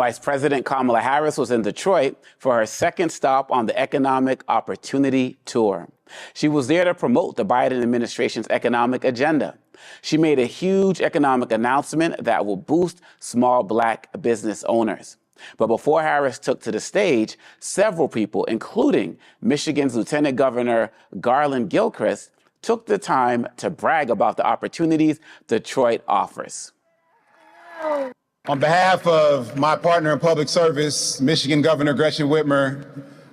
Vice President Kamala Harris was in Detroit for her second stop on the Economic Opportunity Tour. She was there to promote the Biden administration's economic agenda. She made a huge economic announcement that will boost small Black business owners. But before Harris took to the stage, several people, including Michigan's Lieutenant Governor Garland Gilchrist, took the time to brag about the opportunities Detroit offers. On behalf of my partner in public service, Michigan Governor Gretchen Whitmer,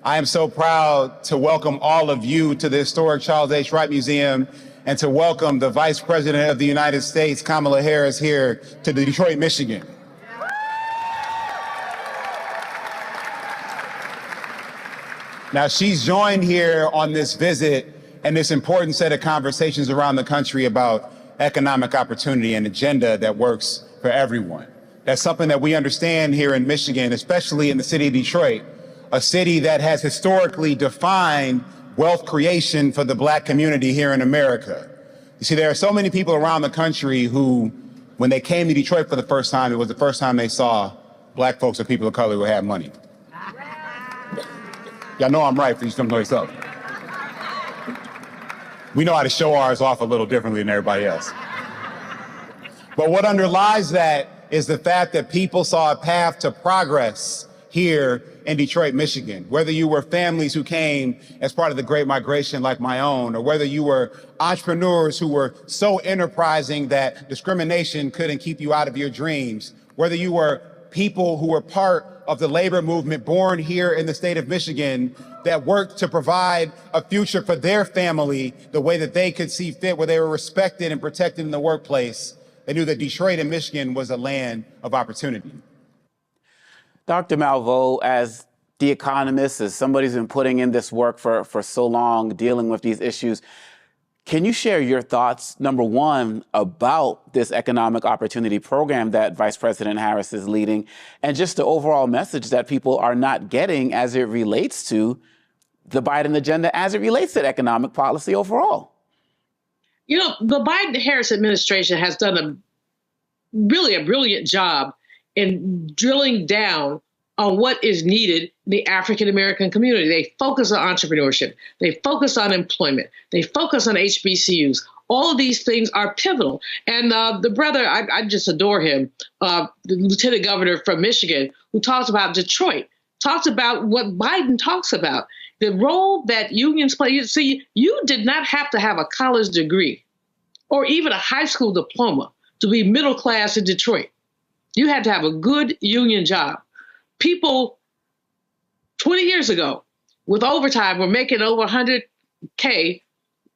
I am so proud to welcome all of you to the historic Charles H. Wright Museum and to welcome the Vice President of the United States, Kamala Harris, here to Detroit, Michigan. Now, she's joined here on this visit and this important set of conversations around the country about economic opportunity and agenda that works for everyone. That's something that we understand here in Michigan, especially in the city of Detroit, a city that has historically defined wealth creation for the Black community here in America. You see, there are so many people around the country who, when they came to Detroit for the first time, it was the first time they saw Black folks or people of color who had money. Y'all know I'm right, please come know yourself. We know how to show ours off a little differently than everybody else. But what underlies that is the fact that people saw a path to progress here in Detroit, Michigan. Whether you were families who came as part of the Great Migration like my own, or whether you were entrepreneurs who were so enterprising that discrimination couldn't keep you out of your dreams, whether you were people who were part of the labor movement born here in the state of Michigan that worked to provide a future for their family the way that they could see fit, where they were respected and protected in the workplace. They knew that Detroit and Michigan was a land of opportunity. Dr. Malvo, as the economist, as somebody who's been putting in this work for so long, dealing with these issues, can you share your thoughts, number one, about this economic opportunity program that Vice President Harris is leading, and just the overall message that people are not getting as it relates to the Biden agenda, as it relates to economic policy overall? You know, the Biden-Harris administration has done really a brilliant job in drilling down on what is needed in the African-American community. They focus on entrepreneurship. They focus on employment. They focus on HBCUs. All of these things are pivotal. And the brother, I just adore him, the lieutenant governor from Michigan, who talks about Detroit, talks about what Biden talks about. The role that unions play. You see, you did not have to have a college degree or even a high school diploma to be middle class in Detroit. You had to have a good union job. People 20 years ago with overtime were making over 100K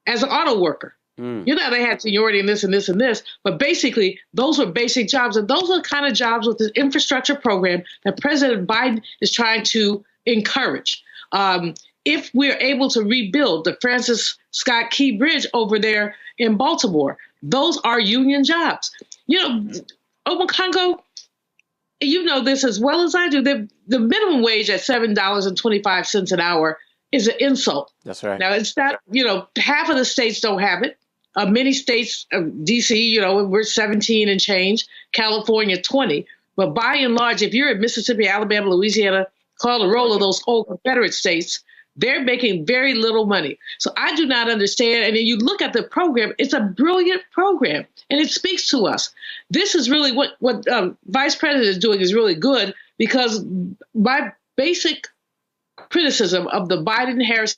as an auto worker. You know, they had seniority in this and this and this, but basically those were basic jobs. And those are the kind of jobs with the infrastructure program that President Biden is trying to encourage. If we're able to rebuild the Francis Scott Key Bridge over there in Baltimore, those are union jobs. You know, Obakongo, you know this as well as I do. The minimum wage at $7.25 an hour is an insult. That's right. Now, it's not, you know, half of the states don't have it. Many states, D.C., you know, we're 17 and change, California 20. But by and large, if you're in Mississippi, Alabama, Louisiana, Colorado, those old Confederate states, they're making very little money. So I do not understand. And then you look at the program, it's a brilliant program, and it speaks to us. This is really what Vice President is doing is really good, because my basic criticism of the Biden-Harris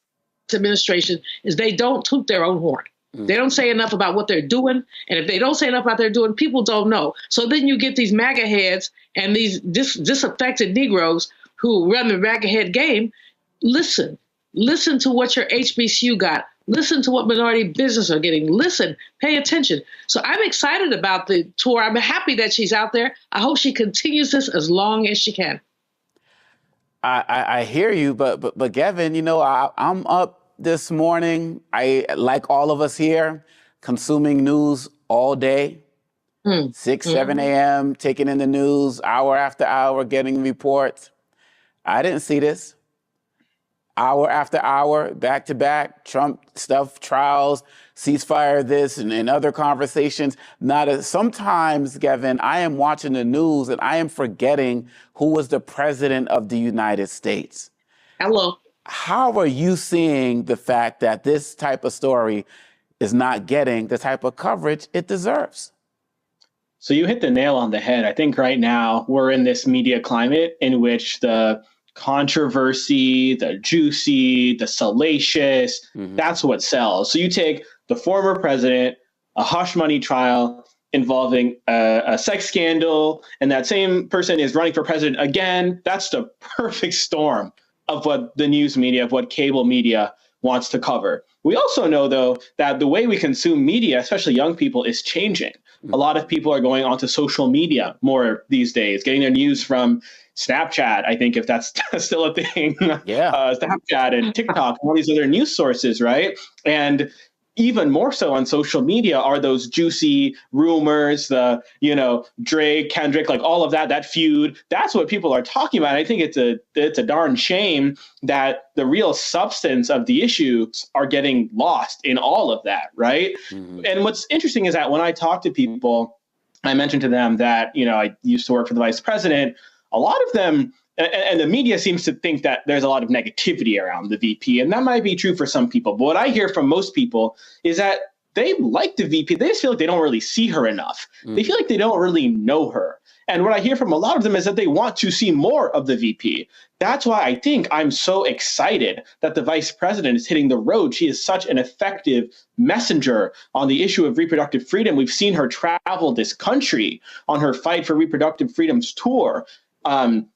administration is they don't toot their own horn. They don't say enough about what they're doing. And if they don't say enough about what they're doing, people don't know. So then you get these MAGA heads and these disaffected Negroes who run the MAGA head game. Listen to what your HBCU got. Listen to what minority business are getting. Listen, pay attention. So I'm excited about the tour. I'm happy that she's out there. I hope she continues this as long as she can. I hear you, but Gavin, you know, I'm up this morning. I, like all of us here, consuming news all day, 6, 7 a.m., taking in the news, hour after hour, getting reports. I didn't see this. hour after hour, back to back, Trump stuff, trials, ceasefire this, and other conversations. Sometimes, Gavin, I am watching the news and I am forgetting who was the president of the United States. Hello. How are you seeing the fact that this type of story is not getting the type of coverage it deserves? So you hit the nail on the head. I think right now we're in this media climate in which the controversy, the juicy, the salacious, that's what sells. So you take the former president, a hush money trial involving a sex scandal, and that same person is running for president again. That's the perfect storm of what the news media, of what cable media wants to cover. We also know, though, that the way we consume media, especially young people, is changing. A lot of people are going onto social media more these days, getting their news from Snapchat, I think, if that's still a thing. Snapchat and TikTok and all these other news sources, right? And even more so on social media are those juicy rumors, the, Drake, Kendrick, like all of that feud. That's what people are talking about. I think it's a darn shame that the real substance of the issues are getting lost in all of that, right? And what's interesting is that when I talk to people, I mentioned to them that, I used to work for the vice president. A lot of them, and the media seems to think that there's a lot of negativity around the VP, and that might be true for some people. But what I hear from most people is that they like the VP. They just feel like they don't really see her enough. They feel like they don't really know her. And what I hear from a lot of them is that they want to see more of the VP. That's why I think I'm so excited that the vice president is hitting the road. She is such an effective messenger on the issue of reproductive freedom. We've seen her travel this country on her Fight for Reproductive Freedoms tour,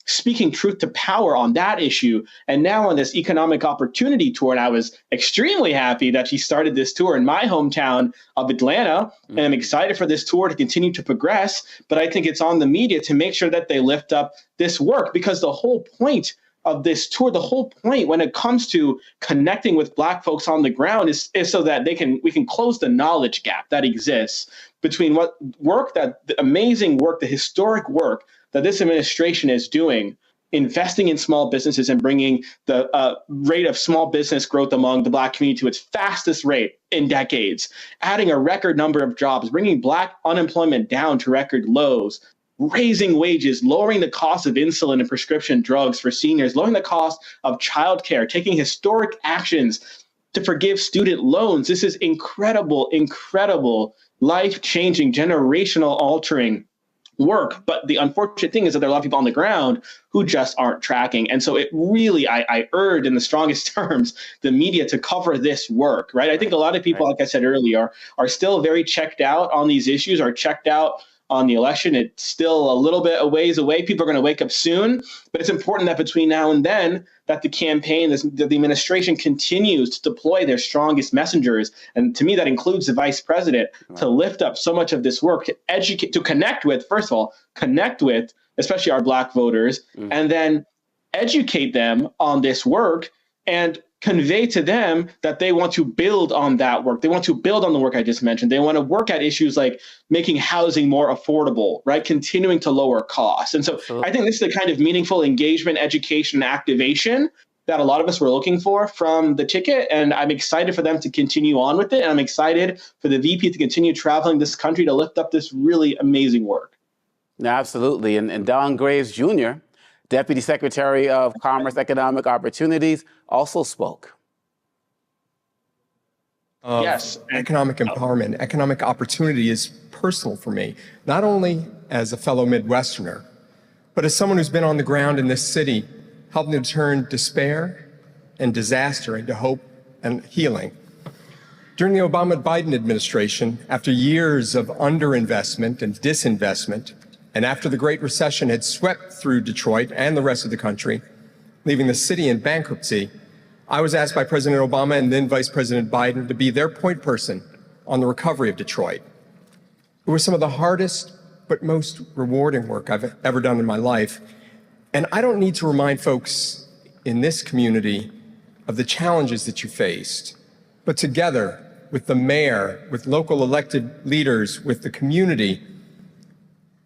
speaking truth to power on that issue, and now on this economic opportunity tour. And I was extremely happy that she started this tour in my hometown of Atlanta, and I'm excited for this tour to continue to progress. But I think it's on the media to make sure that they lift up this work, because the whole point of this tour, the whole point when it comes to connecting with Black folks on the ground is so that we can close the knowledge gap that exists between the amazing work, the historic work that this administration is doing, investing in small businesses and bringing the rate of small business growth among the Black community to its fastest rate in decades, adding a record number of jobs, bringing Black unemployment down to record lows, raising wages, lowering the cost of insulin and prescription drugs for seniors, lowering the cost of childcare, taking historic actions to forgive student loans. This is incredible, life-changing, generational altering work. But the unfortunate thing is that there are a lot of people on the ground who just aren't tracking. And so it really, I urge in the strongest terms, the media to cover this work, right? I think a lot of people, like I said earlier, are still very checked out on these issues, are checked out on the election. It's still a little bit a ways away. People are going to wake up soon. But it's important that between now and then, that the campaign, the administration continues to deploy their strongest messengers. And to me, that includes the vice president, to lift up so much of this work, to educate, to connect with, first of all, especially our Black voters, and then educate them on this work and convey to them that they want to build on that work. They want to build on the work I just mentioned. They want to work at issues like making housing more affordable, right? Continuing to lower costs. And so I think this is the kind of meaningful engagement, education, and activation that a lot of us were looking for from the ticket. And I'm excited for them to continue on with it. And I'm excited for the VP to continue traveling this country to lift up this really amazing work. Absolutely. And Don Graves Jr., Deputy Secretary of Commerce, Economic Opportunities, also spoke. Yes. Economic empowerment, economic opportunity is personal for me, not only as a fellow Midwesterner, but as someone who's been on the ground in this city, helping to turn despair and disaster into hope and healing. During the Obama-Biden administration, after years of underinvestment and disinvestment, and after the Great Recession had swept through Detroit and the rest of the country, leaving the city in bankruptcy, I was asked by President Obama and then Vice President Biden to be their point person on the recovery of Detroit. It was some of the hardest but most rewarding work I've ever done in my life. And I don't need to remind folks in this community of the challenges that you faced, but together with the mayor, with local elected leaders, with the community,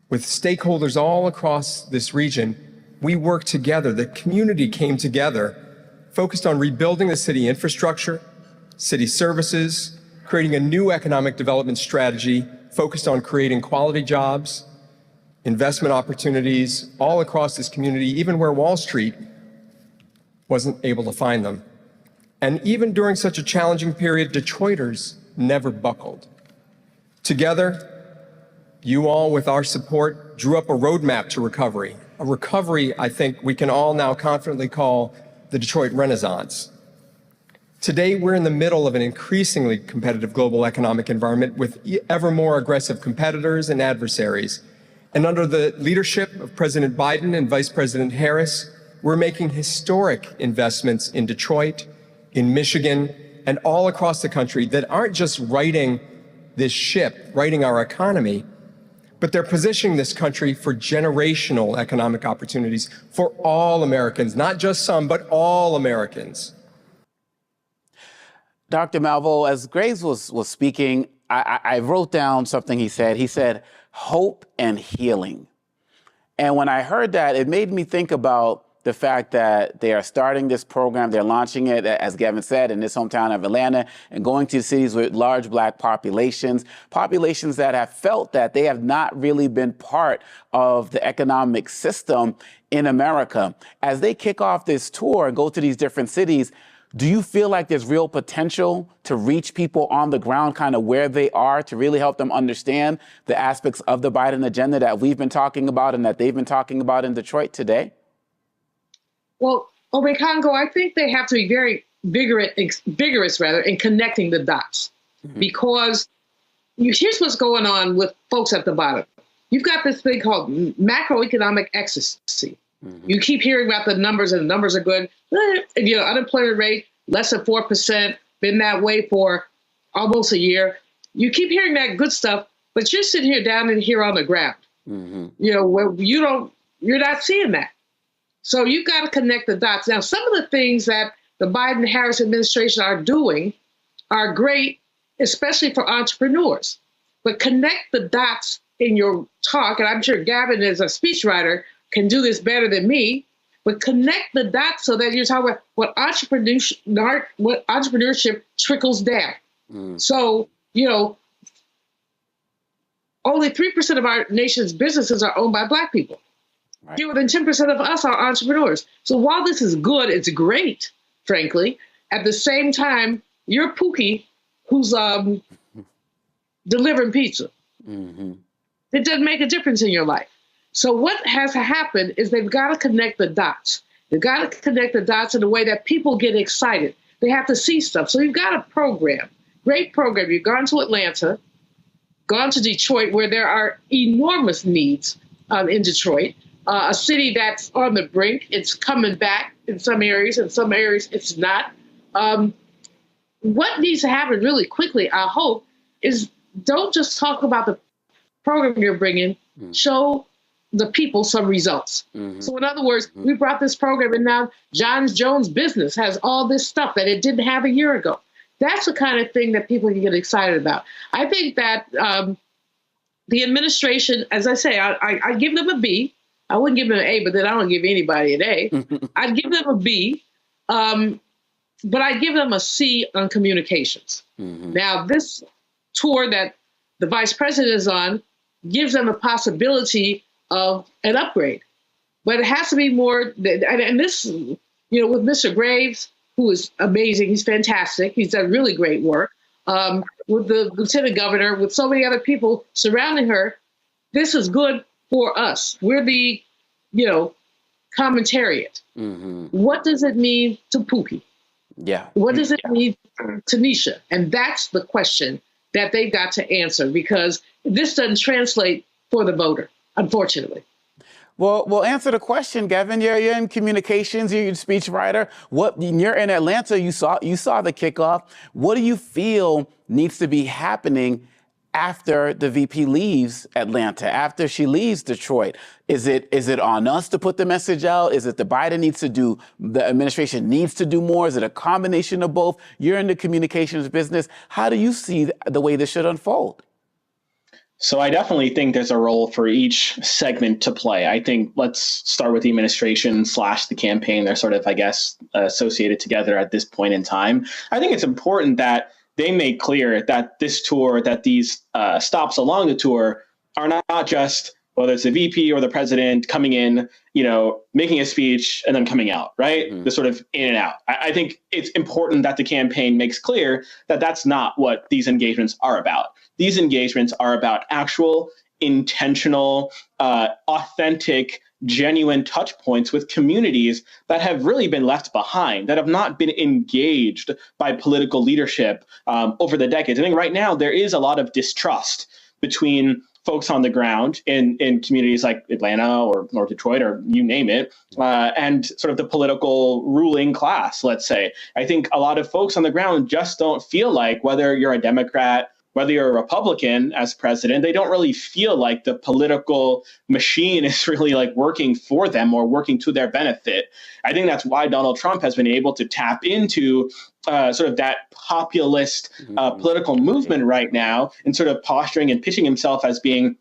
with stakeholders all across this region, we worked together. The community came together focused on rebuilding the city infrastructure, city services, creating a new economic development strategy focused on creating quality jobs, investment opportunities all across this community, even where Wall Street wasn't able to find them. And even during such a challenging period, Detroiters never buckled. Together, you all, with our support, drew up a roadmap to recovery, a recovery I think we can all now confidently call the Detroit Renaissance. Today, we're in the middle of an increasingly competitive global economic environment with ever more aggressive competitors and adversaries. And under the leadership of President Biden and Vice President Harris, we're making historic investments in Detroit, in Michigan, and all across the country that aren't just righting this ship, righting our economy, but they're positioning this country for generational economic opportunities for all Americans, not just some, but all Americans. Dr. Malvo, as Graves was speaking, I wrote down something he said. He said, hope and healing. And when I heard that, it made me think about the fact that they are starting this program, they're launching it, as Gavin said, in his hometown of Atlanta, and going to cities with large Black populations that have felt that they have not really been part of the economic system in America. As they kick off this tour and go to these different cities, do you feel like there's real potential to reach people on the ground, kind of where they are, to really help them understand the aspects of the Biden agenda that we've been talking about and that they've been talking about in Detroit today? Well, Congo, I think they have to be very vigorous in connecting the dots, because here's what's going on with folks at the bottom. You've got this thing called macroeconomic ecstasy. You keep hearing about the numbers, and the numbers are good. Unemployment rate, less than 4%, been that way for almost a year. You keep hearing that good stuff, but you're sitting here down in here on the ground. Where you're not seeing that. So you've got to connect the dots. Now, some of the things that the Biden-Harris administration are doing are great, especially for entrepreneurs. But connect the dots in your talk, and I'm sure Gavin, as a speechwriter, can do this better than me, but connect the dots so that you're talking about what entrepreneurship trickles down. So, only 3% of our nation's businesses are owned by Black people. Right. Fewer than 10% of us are entrepreneurs. So while this is good, it's great, frankly. At the same time, you're Pookie who's delivering pizza. It doesn't make a difference in your life. So what has to happen is they've got to connect the dots. They've got to connect the dots in a way that people get excited. They have to see stuff. So you've got a program, great program. You've gone to Atlanta, gone to Detroit, where there are enormous needs in Detroit. A city that's on the brink. It's coming back in some areas it's not. What needs to happen really quickly, I hope, is don't just talk about the program you're bringing, show the people some results. So in other words, we brought this program, and now John Jones Business has all this stuff that it didn't have a year ago. That's the kind of thing that people can get excited about. I think that the administration, as I say, I give them a B. I wouldn't give them an A, but then I don't give anybody an A. I'd give them a B, but I'd give them a C on communications. Now, this tour that the vice president is on gives them a possibility of an upgrade. But it has to be more, and this, with Mr. Graves, who is amazing, he's fantastic, he's done really great work, with the lieutenant governor, with so many other people surrounding her, this is good for us. We're the, commentariat. What does it mean to Pookie? Yeah. What does it mean to Nisha? And that's the question that they've got to answer, because this doesn't translate for the voter, unfortunately. Well, answer the question, Gavin. You're in communications. You're a speechwriter. You're in Atlanta. You saw the kickoff. What do you feel needs to be happening after the VP leaves Atlanta, after she leaves Detroit? Is it on us to put the message out? Is it the administration needs to do more? Is it a combination of both? You're in the communications business. How do you see the way this should unfold? So I definitely think there's a role for each segment to play. I think let's start with the administration / the campaign. They're sort of, I guess, associated together at this point in time. I think it's important that they make clear that this tour, that these stops along the tour are not just, whether it's the VP or the president coming in, making a speech and then coming out, right? The sort of in and out. I think it's important that the campaign makes clear that that's not what these engagements are about. These engagements are about actual, intentional, authentic, genuine touch points with communities that have really been left behind, that have not been engaged by political leadership over the decades. I think right now there is a lot of distrust between folks on the ground in communities like Atlanta or Detroit or you name it, and sort of the political ruling class, let's say. I think a lot of folks on the ground just don't feel like, whether you're a Democrat, whether you're a Republican as president, they don't really feel like the political machine is really like working for them or working to their benefit. I think that's why Donald Trump has been able to tap into sort of that populist political movement right now, and sort of posturing and pitching himself as being,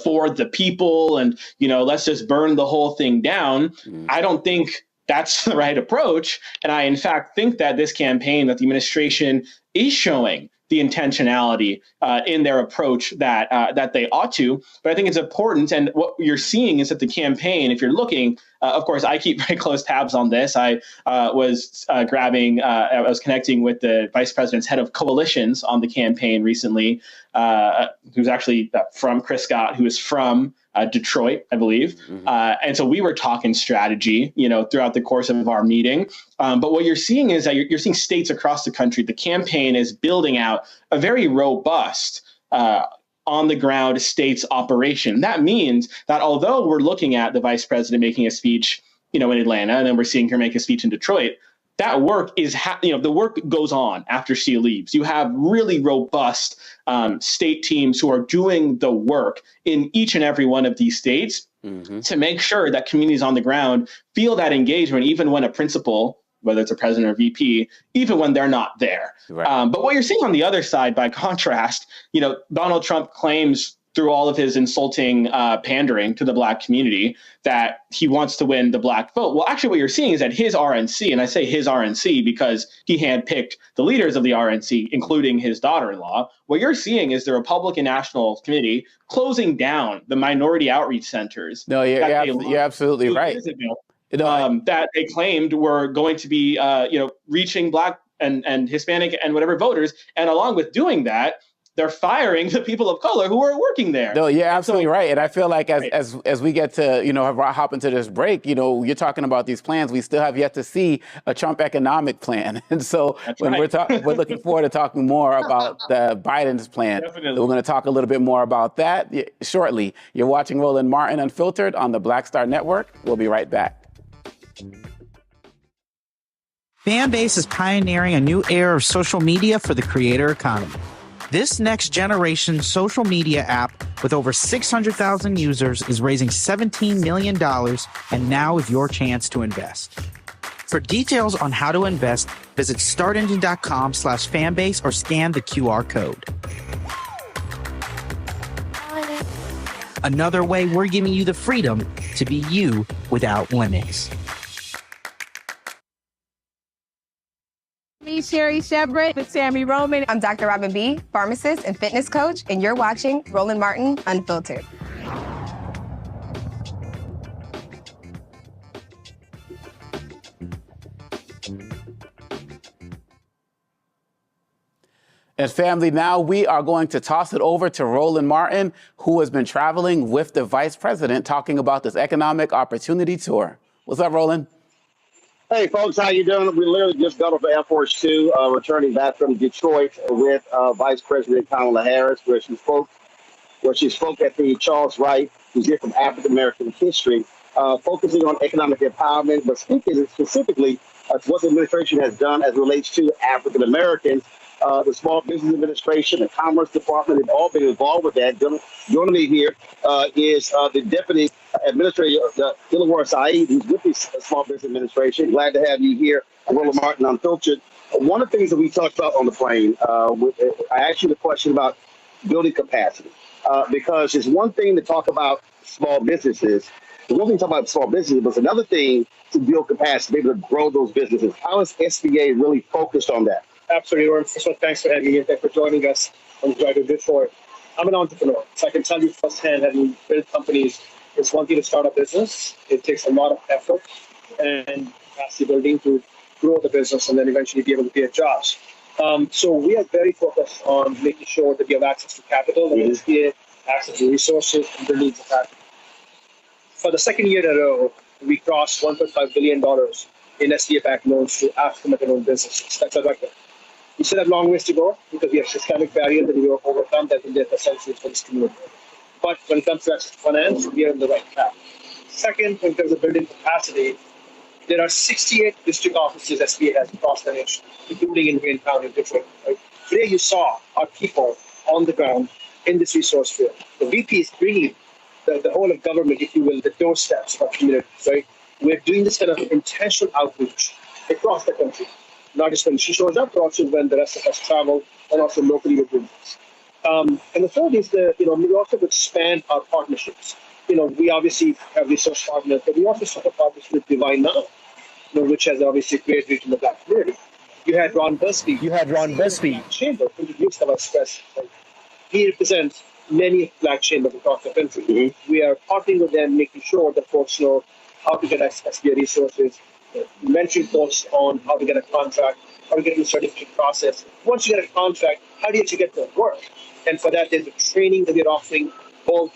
for the people, and, let's just burn the whole thing down. I don't think that's the right approach. And I, in fact, think that this campaign, that the administration is showing the intentionality in their approach that they ought to. But I think it's important. And what you're seeing is that the campaign, if you're looking, of course, I keep very close tabs on this. I was I was connecting with the vice president's head of coalitions on the campaign recently, who's actually from Chris Scott, who is from Detroit, I believe. And so we were talking strategy, throughout the course of our meeting. But what you're seeing is that you're seeing states across the country. The campaign is building out a very robust on the ground states operation. That means that although we're looking at the vice president making a speech, in Atlanta, and then we're seeing her make a speech in Detroit, that work is, the work goes on after she leaves. You have really robust state teams who are doing the work in each and every one of these states to make sure that communities on the ground feel that engagement, even when a principal, whether it's a president or VP, even when they're not there. Right. But what you're seeing on the other side, by contrast, Donald Trump claims through all of his insulting pandering to the Black community that he wants to win the Black vote. Well, actually, what you're seeing is that his RNC, and I say his RNC because he handpicked the leaders of the RNC, including his daughter-in-law, what you're seeing is the Republican National Committee closing down the minority outreach centers. No, you're absolutely right. That they claimed were going to be, reaching Black and Hispanic and whatever voters. And along with doing that, they're firing the people of color who are working there. No, you're absolutely right. And I feel like as we get to, hop into this break, you're talking about these plans. We still have yet to see a Trump economic plan. And so we're looking forward to talking more about Biden's plan. Definitely. We're going to talk a little bit more about that shortly. You're watching Roland Martin Unfiltered on the Black Star Network. We'll be right back. Fanbase is pioneering a new era of social media for the creator economy. This next generation social media app with over 600,000 users is raising $17 million, and now is your chance to invest. For details on how to invest, visit startengine.com/fanbase or scan the QR code. Another way we're giving you the freedom to be you without limits. Me, Sherry Shepard with Sammy Roman. I'm Dr. Robin B., pharmacist and fitness coach, and you're watching Roland Martin Unfiltered. And family, now we are going to toss it over to Roland Martin, who has been traveling with the vice president talking about this economic opportunity tour. What's up, Roland? Hey, folks, how you doing? We literally just got off of Air Force 2, returning back from Detroit with Vice President Kamala Harris, where she spoke at the Charles Wright Museum of African American History, focusing on economic empowerment, but speaking specifically what the administration has done as it relates to African Americans. The Small Business Administration, the Commerce Department have all been involved with that. Joining me here is the Deputy Administrator, Dilawar Saeed, who's with the Small Business Administration. Glad to have you here, Roland Martin Unfiltered. One of the things that we talked about on the plane, I asked you the question about building capacity. because it's one thing to talk about small businesses. It's one thing to talk about small businesses, but it's another thing to build capacity, to be able to grow those businesses. How is SBA really focused on that? Absolutely, Roland. First of all, thanks for having me here. Thanks for joining us on the Drive to Good For It. I'm an entrepreneur, so I can tell you firsthand, having built companies, it's one thing to start a business. It takes a lot of effort and capacity building to grow the business and then eventually be able to create jobs. So we are very focused on making sure that we have access to capital, and SBA access to resources and building capacity. For the second year in a row, we crossed $1.5 billion in SBA-backed loans to African-American-owned businesses. That's a record. We still have long ways to go because we have systemic barriers that we will overcome that will be essential for this community. But when it comes to access to finance, we are on the right path. Second, in terms of building capacity, there are 68 district offices SBA has across the nation, including in Wayne County, Detroit. Right? Today you saw our people on the ground in this resource field. The VP is bringing the whole of government, if you will, the doorsteps of our communities, right? We're doing this kind of intentional outreach across the country, not just when she shows up, but also when the rest of us travel, and also locally we're doing this. And the third is we also expand our partnerships. We obviously have resource partners, but we also have a partnership with Divine Now, which has obviously great reach in the Black community. You had Ron Busby. Chamber introduced our express. Right? He represents many Black chambers across the country. Mm-hmm. We are partnering with them, making sure that folks know how to get access to resources, mentoring folks on how to get a contract, how to get in the certificate process. Once you get a contract, how do you actually get to work? And for that, there's a training that we're offering both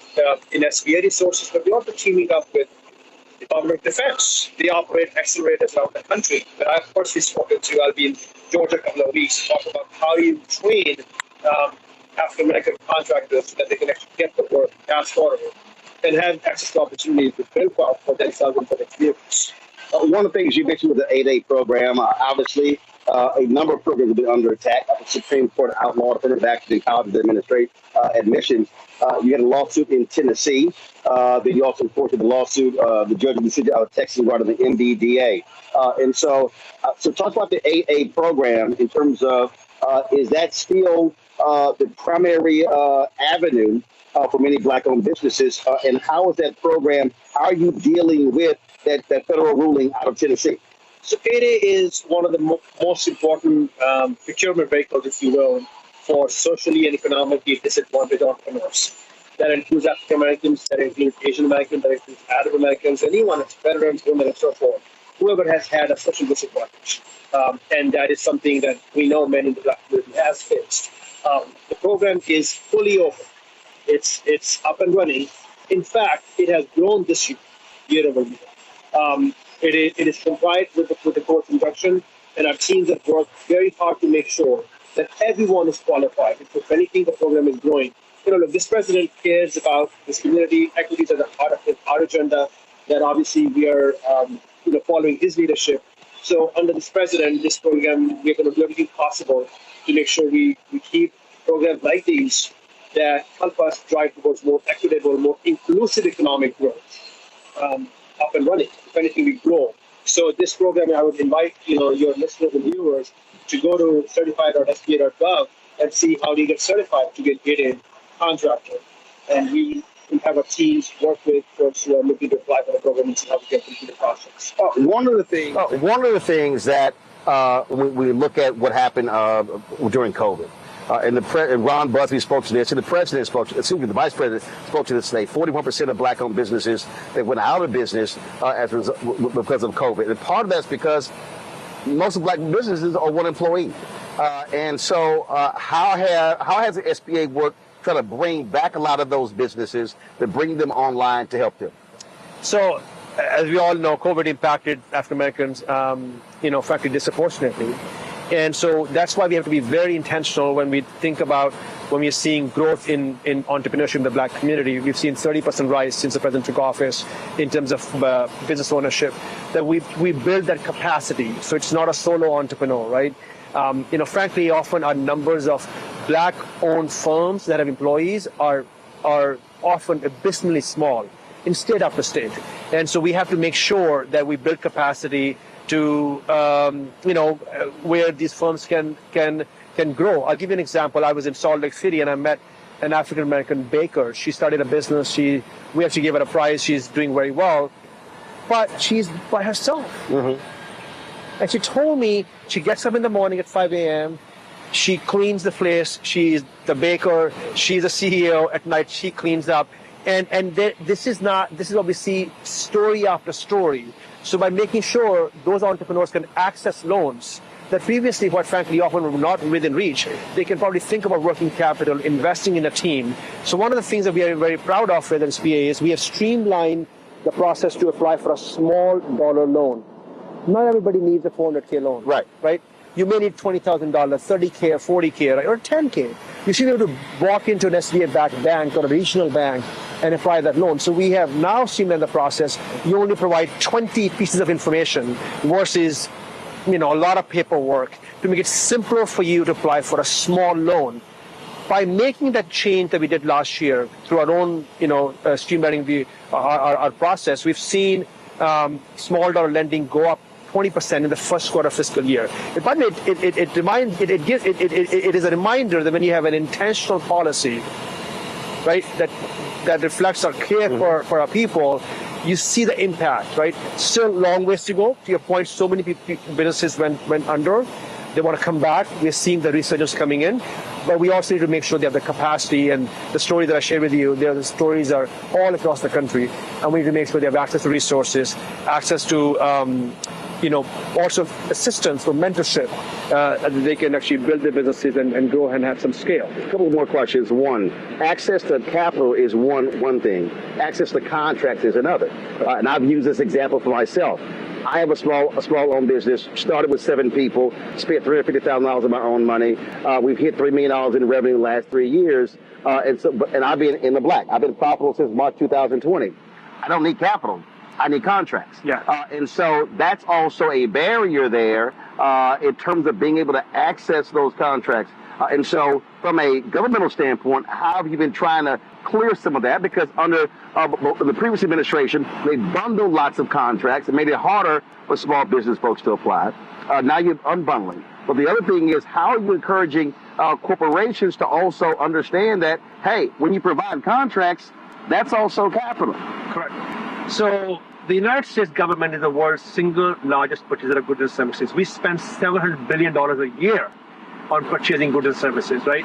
in SBA resources, but we're also teaming up with the Department of Defense. They operate accelerators around the country. But I've personally spoken to, I'll be in Georgia a couple of weeks, to talk about how you train African-American contractors so that they can actually get the work fast forward and have access to opportunities to build wealth for themselves and for their communities. One of the things you mentioned was the 8A program. Obviously, a number of programs have been under attack. The Supreme Court outlawed affirmative action in college administration admissions. You had a lawsuit in Tennessee. Then you also reported the lawsuit, the judge of the city out of Texas regarding the MBDA. So talk about the 8A program in terms of is that still the primary avenue for many Black-owned businesses? And how is that program? How are you dealing with that federal ruling out of Tennessee? So 8A is one of the most important procurement vehicles, if you will, for socially and economically disadvantaged entrepreneurs. That includes African Americans, that includes Asian Americans, that includes Arab Americans, anyone that's veterans, women, and so forth, whoever has had a social disadvantage. And that is something that we know many in the Black community has faced. The program is fully open. It's up and running. In fact, it has grown this year over year. It is compliant with the court's injunction, and our teams have worked very hard to make sure that everyone is qualified. If anything, the program is growing. Look, this president cares about this community. Equities at the heart of our agenda. That obviously we are, following his leadership. So under this president, this program, we're going to do everything possible to make sure we keep programs like these that help us drive towards more equitable, more inclusive economic growth up and running. If anything, we grow. So this program, I would invite your listeners and viewers to go to certified.sba.gov and see how do you get certified to get a contractor. And we have our teams work with folks who are looking to apply for the program and see how we get through the process. One of the things that we look at what happened during COVID. And Ron Busby spoke to this, and the president the vice president spoke to this today. 41% of Black-owned businesses that went out of business because of COVID. And part of that's because most of Black businesses are one employee. And so how has the SBA worked trying to bring back a lot of those businesses, to bring them online to help them? So, as we all know, COVID impacted African Americans, frankly, disproportionately. And so that's why we have to be very intentional when we think about when we're seeing growth in entrepreneurship in the Black community. We've seen 30% rise since the president took office in terms of business ownership, that we build that capacity. So it's not a solo entrepreneur, right? Frankly, often our numbers of Black-owned firms that have employees are often abysmally small in state after state. And so we have to make sure that we build capacity to, where these firms can grow. I'll give you an example. I was in Salt Lake City and I met an African-American baker. She started a business. We actually gave her a prize. She's doing very well. But she's by herself. And she told me she gets up in the morning at 5 a.m., she cleans the place, she's the baker, she's the CEO. At night, she cleans up. And this is what we see story after story. So by making sure those entrepreneurs can access loans that previously, quite frankly, often were not within reach, they can probably think about working capital, investing in a team. So one of the things that we are very proud of with SBA is we have streamlined the process to apply for a small dollar loan. Not everybody needs a $400K loan. Right? You may need $20,000, $30K, or $40K, right? Or $10K. You should be able to walk into an SBA-backed bank or a regional bank and apply that loan. So we have now streamlined the process. You only provide 20 pieces of information versus a lot of paperwork to make it simpler for you to apply for a small loan. By making that change that we did last year through our own, streamlining our process, we've seen small dollar lending go up 20% in the first quarter fiscal year. But it is a reminder that when you have an intentional policy, right, that reflects our care for our people, you see the impact, right? Still long ways to go. To your point, so many businesses went under. They want to come back. We're seeing the resurgence coming in. But we also need to make sure they have the capacity. And the story that I shared with you, the stories are all across the country. And we need to make sure they have access to resources, access to also assistance or mentorship, that they can actually build their businesses and grow and have some scale. A couple more questions. One, access to capital is one thing. Access to contracts is another. And I've used this example for myself. I have a small owned business, started with 7 people, spent $350,000 of my own money. We've hit $3 million in revenue in the last 3 years. And I've been in the black. I've been profitable since March 2020. I don't need capital. I need contracts. And so that's also a barrier there in terms of being able to access those contracts. And so from a governmental standpoint, how have you been trying to clear some of that? Because under the previous administration, they bundled lots of contracts and made it harder for small business folks to apply. Now you're unbundling. But the other thing is, how are you encouraging corporations to also understand that, hey, when you provide contracts, that's also capital? Correct. So the United States government is the world's single largest purchaser of goods and services. We spend $700 billion a year on purchasing goods and services, right?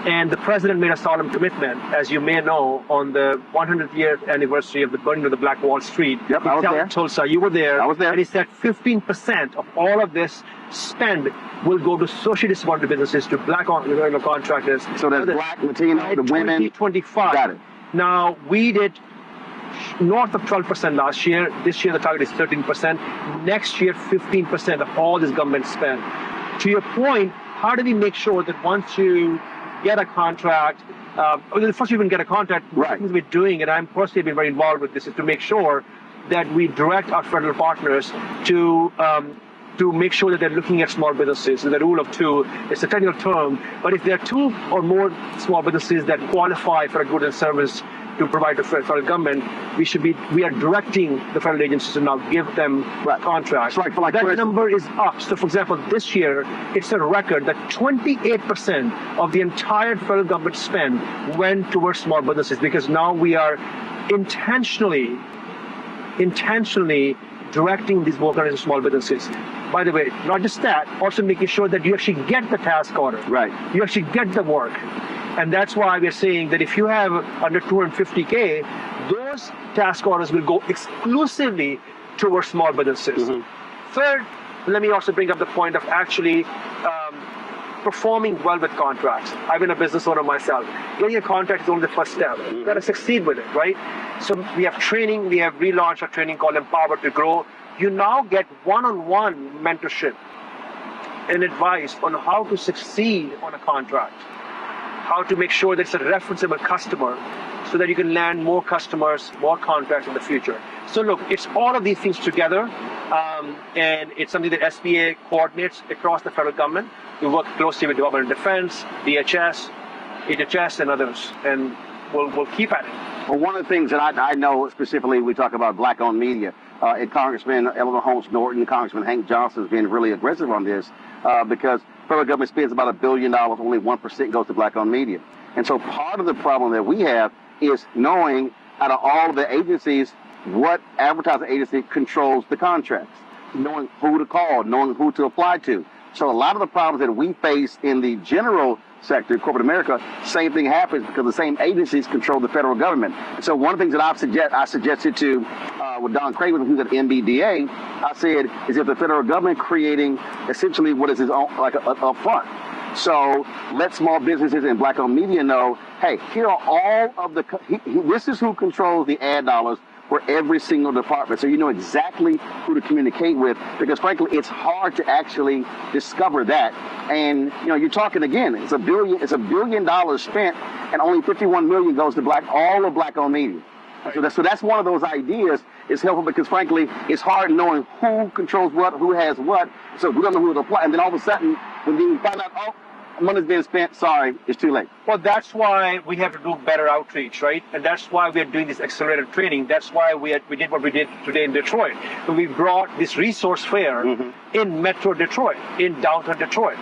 And the president made a solemn commitment, as you may know, on the 100th year anniversary of the burning of the Black Wall Street. Yep, I was there. Tulsa, you were there. I was there. And he said 15% of all of this spend will go to socially disadvantaged businesses, to black contractors. So that's black, Latino, the women. 2025. Got it. Now, we did north of 12% last year. This year, the target is 13%. Next year, 15% of all this government spend. To your point, how do we make sure that once you get a contract, first you even get a contract, right, things we're doing, and I'm personally been very involved with this, is to make sure that we direct our federal partners to make sure that they're looking at small businesses. And the rule of 2, it's a technical term, but if there are 2 or more small businesses that qualify for a good and service to provide to federal government, we are directing the federal agencies to now give them contracts. Right, that number is up. So, for example, this year, it's a record that 28% of the entire federal government spend went towards small businesses, because now we are intentionally directing these workers into small businesses. By the way, not just that, also making sure that you actually get the task order. Right. You actually get the work. And that's why we're saying that if you have under 250K, those task orders will go exclusively towards small businesses. Third, let me also bring up the point of actually performing well with contracts. I've been a business owner myself. Getting a contract is only the first step. You've got to succeed with it, right? So we have training. We have relaunched a training called Empower to Grow. You now get one-on-one mentorship and advice on how to succeed on a contract, how to make sure that it's a referenceable customer so that you can land more customers, more contracts in the future. So look, it's all of these things together, and it's something that SBA coordinates across the federal government. We work closely with Department of Defense, DHS, HHS, and others, and we'll keep at it. Well, one of the things that I know specifically, we talk about black-owned media, and Congressman Eleanor Holmes Norton, Congressman Hank Johnson has been really aggressive on this, because federal government spends about $1 billion, only 1% goes to black-owned media. And so part of the problem that we have is knowing out of all of the agencies, what advertising agency controls the contracts, knowing who to call, knowing who to apply to. So a lot of the problems that we face in the general sector, corporate America, same thing happens because the same agencies control the federal government. So one of the things that I suggested to with Don Craven, who's at NBDA, I said, is if the federal government creating essentially what is his own, like a fund. So let small businesses and black-owned media know, hey, here are all of the, this is who controls the ad dollars for every single department. So you know exactly who to communicate with, because frankly, it's hard to actually discover that. And you know, you're talking again, it's $1 billion spent, and only 51 million goes to all of black-owned media. So that's one of those ideas. It's helpful because frankly, it's hard knowing who controls what, who has what. So we don't know who to apply, and then all of a sudden, when you find out, oh, money's being spent, sorry, it's too late. Well, that's why we have to do better outreach, right? And that's why we are doing this accelerated training. That's why we did what we did today in Detroit. We brought this resource fair in Metro Detroit, in downtown Detroit.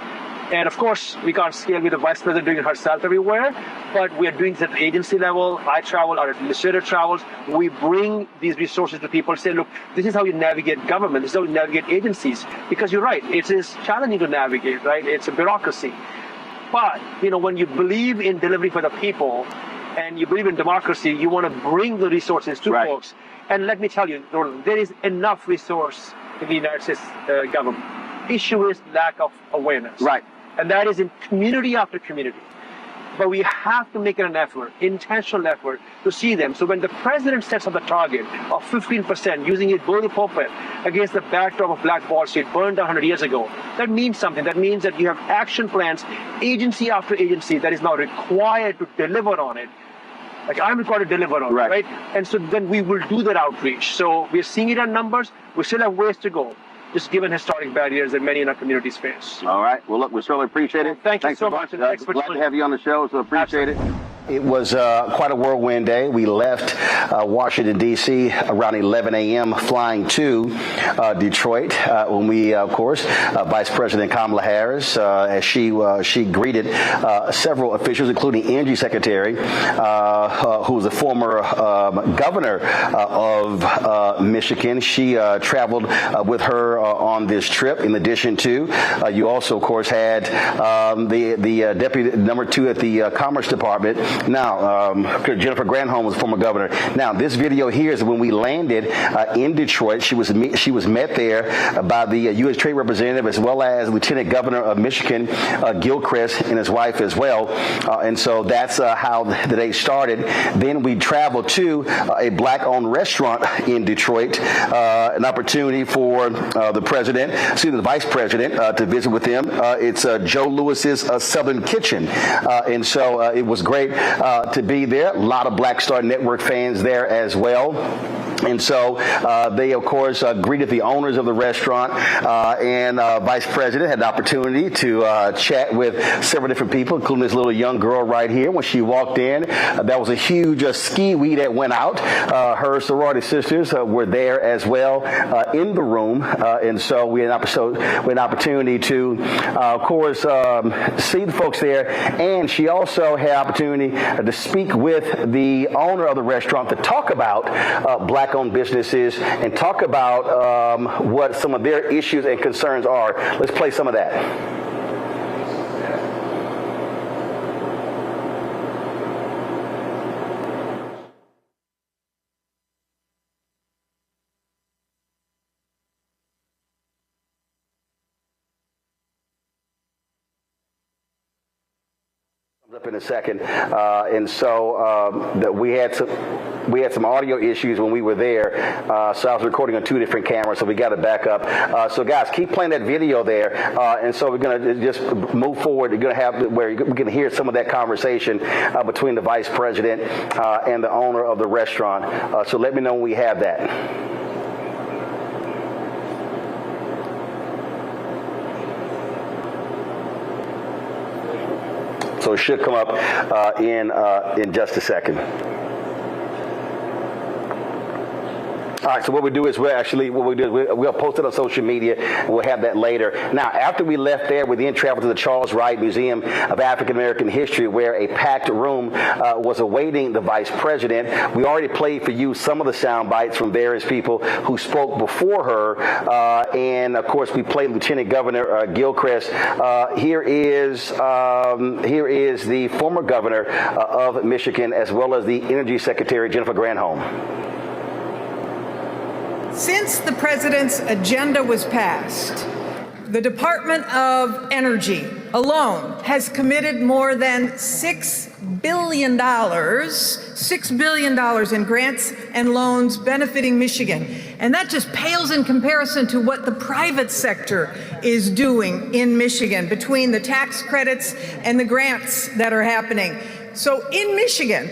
And of course, we can't scale with the vice president doing it herself everywhere, but we are doing this at the agency level. I travel, our administrator travels. We bring these resources to people and say, look, this is how you navigate government. This is how you navigate agencies. Because you're right, it is challenging to navigate, right? It's a bureaucracy. But, you know, when you believe in delivering for the people and you believe in democracy, you want to bring the resources to folks. And let me tell you, Roland, there is enough resource in the United States government. Issue is lack of awareness. Right. And that is in community after community. But we have to make it an effort, intentional effort, to see them. So when the president sets up a target of 15%, using it below the pulpit against the backdrop of Black Wall Street burned down 100 years ago, that means something. That means that you have action plans, agency after agency, that is now required to deliver on it. Like I'm required to deliver on it, right? And so then we will do that outreach. So we're seeing it on numbers. We still have ways to go, just given historic barriers that many in our communities face. All right. Well, look, we certainly appreciate it. Thank you so much. Glad to have you on the show, so appreciate it. It was quite a whirlwind day. We left Washington, D.C. around 11 a.m. flying to Detroit when we, of course, Vice President Kamala Harris, as she greeted several officials, including Energy Secretary, who was a former governor of Michigan. She traveled with her on this trip. In addition to, you also, of course, had the deputy number 2 at the Commerce Department. Now, Jennifer Granholm was former governor. Now, this video here is when we landed in Detroit. She was met there by the U.S. Trade Representative as well as Lieutenant Governor of Michigan, Gilchrist, and his wife as well. And so that's how the day started. Then we traveled to a black-owned restaurant in Detroit, an opportunity for the vice president, to visit with them. It's Joe Lewis's Southern Kitchen. And so it was great to be there. A lot of Black Star Network fans there as well. And so they, of course, greeted the owners of the restaurant, and Vice President had the opportunity to chat with several different people, including this little young girl right here. When she walked in, that was a huge ski-wee that went out. Her sorority sisters were there as well in the room, and so we had an opportunity to, of course, see the folks there. And she also had opportunity to speak with the owner of the restaurant to talk about Black-owned businesses and talk about what some of their issues and concerns are. Let's play some of that. Up in a second, and so that we had some audio issues when we were there, so I was recording on 2 different cameras, so we got to back up. So guys, keep playing that video there, and so we're going to just move forward. You're going to have where we can hear some of that conversation between the vice president and the owner of the restaurant. So let me know when we have that. So it should come up in just a second. All right, so what we do is we'll post it on social media, and we'll have that later. Now, after we left there, we then traveled to the Charles Wright Museum of African American History, where a packed room was awaiting the vice president. We already played for you some of the sound bites from various people who spoke before her, and of course, we played Lieutenant Governor Gilchrist. Here is the former governor of Michigan, as well as the Energy Secretary Jennifer Granholm. Since the president's agenda was passed, the Department of Energy alone has committed more than $6 billion in grants and loans benefiting Michigan. And that just pales in comparison to what the private sector is doing in Michigan between the tax credits and the grants that are happening. So in Michigan,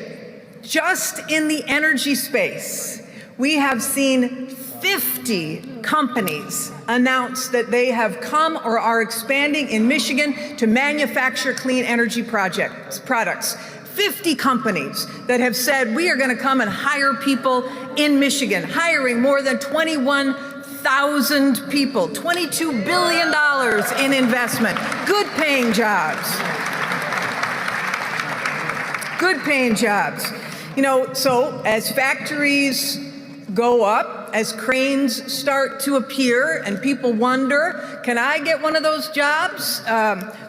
just in the energy space, we have seen 50 companies announce that they have come or are expanding in Michigan to manufacture clean energy products. 50 companies that have said we are going to come and hire people in Michigan, hiring more than 21,000 people, $22 billion in investment, good paying jobs. Good paying jobs. You know, so as factories go up, as cranes start to appear and people wonder, can I get one of those jobs?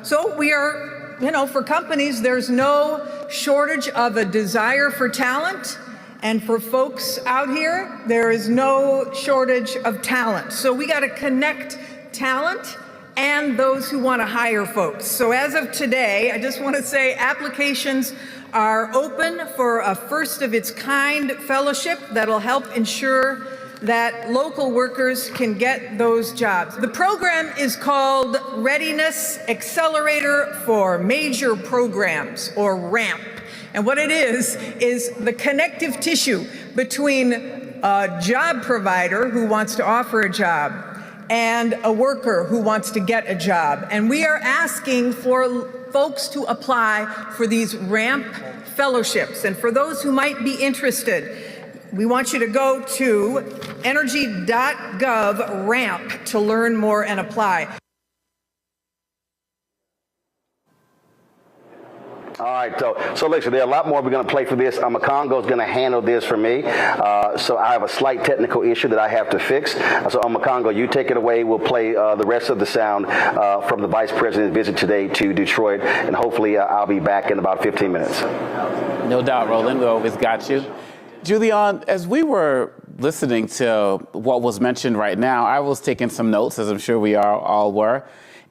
So we are, you know, for companies, there's no shortage of a desire for talent. And for folks out here, there is no shortage of talent. So we got to connect talent and those who want to hire folks. So as of today, I just want to say applications are open for a first of its kind fellowship that'll help ensure that local workers can get those jobs. The program is called Readiness Accelerator for Major Programs, or RAMP. And what it is the connective tissue between a job provider who wants to offer a job and a worker who wants to get a job. And we are asking for folks to apply for these RAMP fellowships. And for those who might be interested, we want you to go to energy.gov RAMP to learn more and apply. All right, so listen, there are a lot more we're going to play for this. Amakongo is going to handle this for me. So I have a slight technical issue that I have to fix. So Amakongo, you take it away. We'll play the rest of the sound from the Vice President's visit today to Detroit, and hopefully I'll be back in about 15 minutes. No doubt, Roland. We always got you. Julian, as we were listening to what was mentioned right now, I was taking some notes, as I'm sure we all were.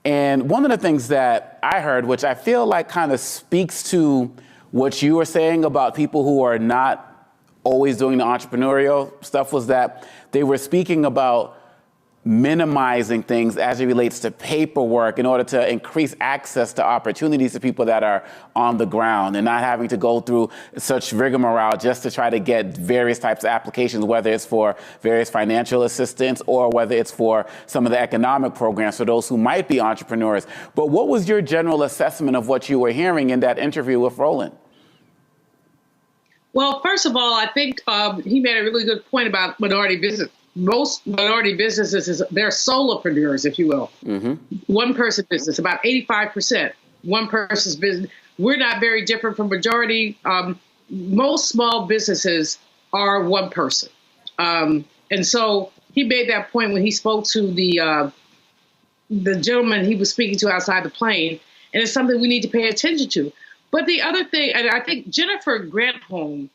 And one of the things that I heard, which I feel like kind of speaks to what you were saying about people who are not always doing the entrepreneurial stuff, was that they were speaking about minimizing things as it relates to paperwork in order to increase access to opportunities to people that are on the ground and not having to go through such rigmarole just to try to get various types of applications, whether it's for various financial assistance or whether it's for some of the economic programs for those who might be entrepreneurs. But what was your general assessment of what you were hearing in that interview with Roland? Well, first of all, I think he made a really good point about minority business. Most minority businesses, they're solopreneurs, if you will. Mm-hmm. One person business, about 85%, one person's business. We're not very different from majority. Most small businesses are one person. And so he made that point when he spoke to the gentleman he was speaking to outside the plane. And it's something we need to pay attention to. But the other thing, and I think Jennifer Granholm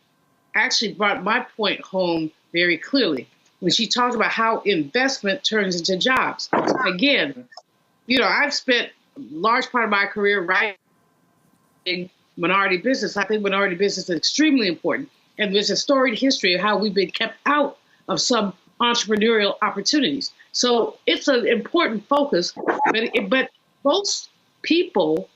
actually brought my point home very clearly when she talked about how investment turns into jobs. Again, you know, I've spent a large part of my career writing minority business. I think minority business is extremely important. And there's a storied history of how we've been kept out of some entrepreneurial opportunities. So it's an important focus, but most people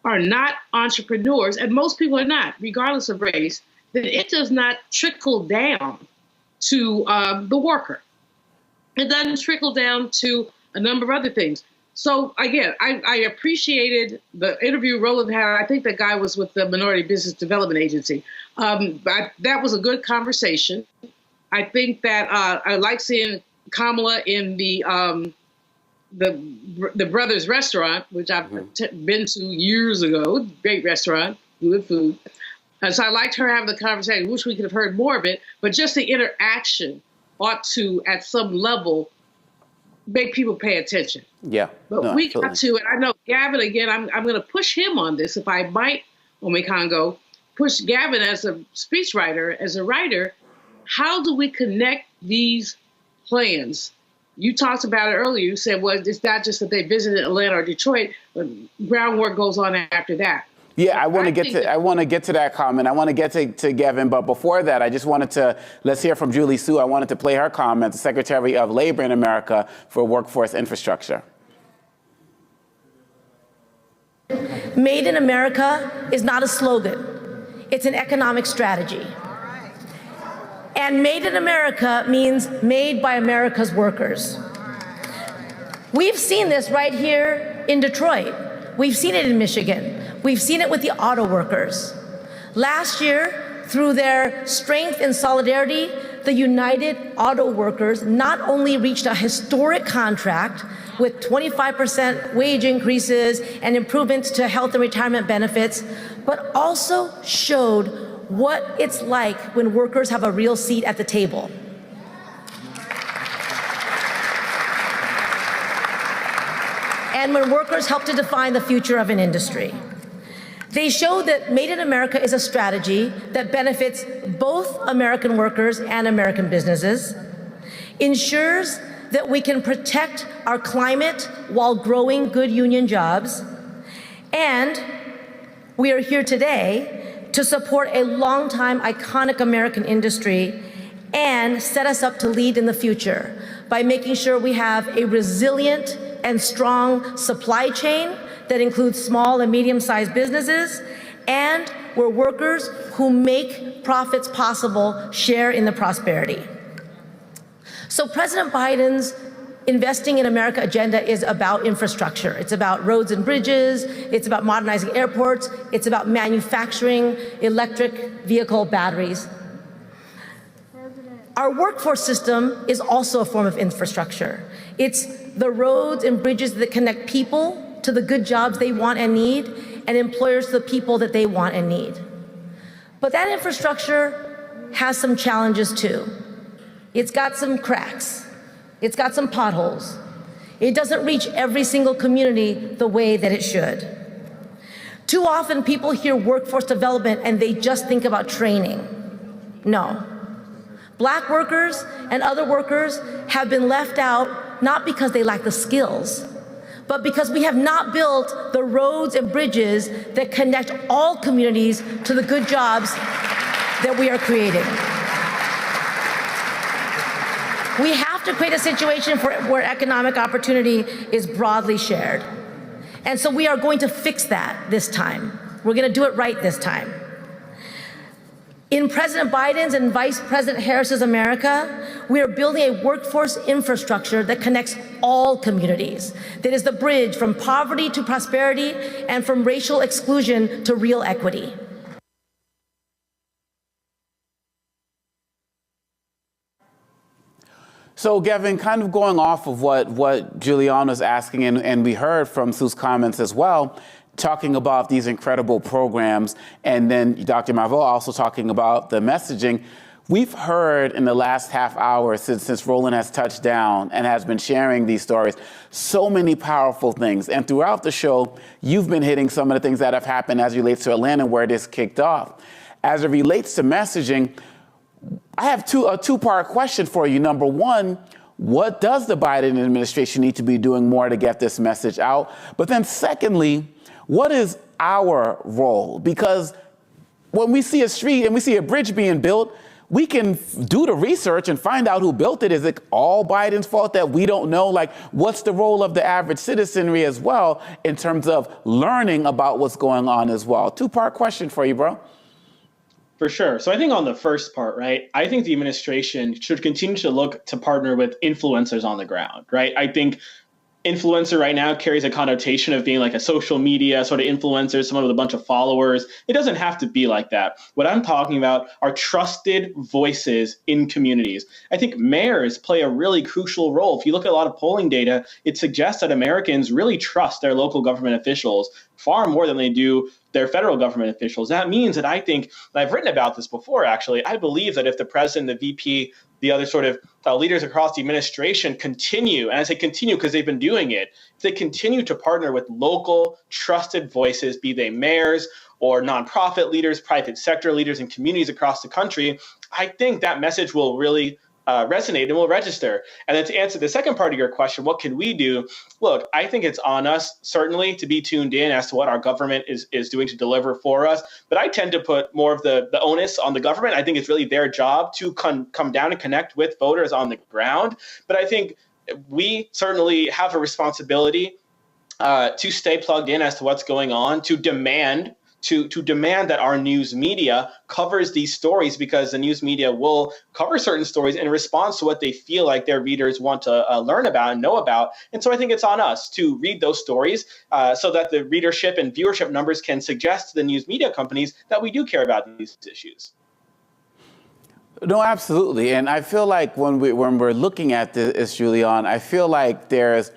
are not entrepreneurs, and most people are not, regardless of race, then it does not trickle down to the worker. It doesn't trickle down to a number of other things. So again, I appreciated the interview Roland had. I think that guy was with the Minority Business Development Agency. But that was a good conversation. I think that I like seeing Kamala in the Brothers Restaurant, which I've been to years ago. Great restaurant, good food. And so I liked her having the conversation. Wish we could have heard more of it, but just the interaction ought to, at some level, make people pay attention. Yeah. But no, we absolutely. got to, and I know Gavin, again, I'm going to push him on this, if I might, Omekongo, push Gavin as a speechwriter, as a writer. How do we connect these plans? You talked about it earlier. You said, well, it's not just that they visited Atlanta or Detroit, but groundwork goes on after that. Yeah, I want to get to that comment. I want to get to Gavin, but before that, I just wanted to, let's hear from Julie Su. I wanted to play her comment, the Secretary of Labor in America for Workforce Infrastructure. Made in America is not a slogan. It's an economic strategy. And made in America means made by America's workers. We've seen this right here in Detroit. We've seen it in Michigan. We've seen it with the auto workers. Last year, through their strength and solidarity, the United Auto Workers not only reached a historic contract with 25% wage increases and improvements to health and retirement benefits, but also showed what it's like when workers have a real seat at the table. And when workers help to define the future of an industry. They show that Made in America is a strategy that benefits both American workers and American businesses, ensures that we can protect our climate while growing good union jobs, and we are here today to support a longtime iconic American industry and set us up to lead in the future by making sure we have a resilient and strong supply chain that includes small and medium-sized businesses, and where workers who make profits possible share in the prosperity. So President Biden's Investing in America agenda is about infrastructure. It's about roads and bridges. It's about modernizing airports. It's about manufacturing electric vehicle batteries. Our workforce system is also a form of infrastructure. It's the roads and bridges that connect people to the good jobs they want and need, and employers to the people that they want and need. But that infrastructure has some challenges too. It's got some cracks. It's got some potholes. It doesn't reach every single community the way that it should. Too often people hear workforce development and they just think about training. No. Black workers and other workers have been left out not because they lack the skills, but because we have not built the roads and bridges that connect all communities to the good jobs that we are creating. We have to create a situation where economic opportunity is broadly shared. And so we are going to fix that this time. We're going to do it right this time. In President Biden's and Vice President Harris's America, we are building a workforce infrastructure that connects all communities, that is the bridge from poverty to prosperity and from racial exclusion to real equity. So, Gavin, kind of going off of what Juliana's asking, and we heard from Sue's comments as well, talking about these incredible programs, and then Dr. Malvo also talking about the messaging. We've heard in the last half hour since Roland has touched down and has been sharing these stories, so many powerful things. And throughout the show, you've been hitting some of the things that have happened as it relates to Atlanta, where this kicked off. As it relates to messaging, I have a two-part question for you. Number one, what does the Biden administration need to be doing more to get this message out? But then secondly, what is our role? Because when we see a street and we see a bridge being built, we can do the research and find out who built it. Is it all Biden's fault that we don't know? Like, what's the role of the average citizenry as well in terms of learning about what's going on as well? Two-part question for you, bro. For sure. So I think on the first part, right, I think the administration should continue to look to partner with influencers on the ground, right? I think influencer right now carries a connotation of being like a social media sort of influencer, someone with a bunch of followers. It doesn't have to be like that. What I'm talking about are trusted voices in communities. I think mayors play a really crucial role. If you look at a lot of polling data, it suggests that Americans really trust their local government officials far more than they do their federal government officials. That means that I think, and I've written about this before actually, I believe that if the president, the VP, the other sort of leaders across the administration continue, and I say continue because they've been doing it, if they continue to partner with local trusted voices, be they mayors or nonprofit leaders, private sector leaders in communities across the country, I think that message will really resonate and will register. And then to answer the second part of your question, what can we do? Look, I think it's on us, certainly, to be tuned in as to what our government is doing to deliver for us. But I tend to put more of the onus on the government. I think it's really their job to come down and connect with voters on the ground. But I think we certainly have a responsibility to stay plugged in as to what's going on, to demand that our news media covers these stories, because the news media will cover certain stories in response to what they feel like their readers want to learn about and know about. And so I think it's on us to read those stories so that the readership and viewership numbers can suggest to the news media companies that we do care about these issues. No, absolutely. And I feel like when we're looking at this, Julian, I feel like there's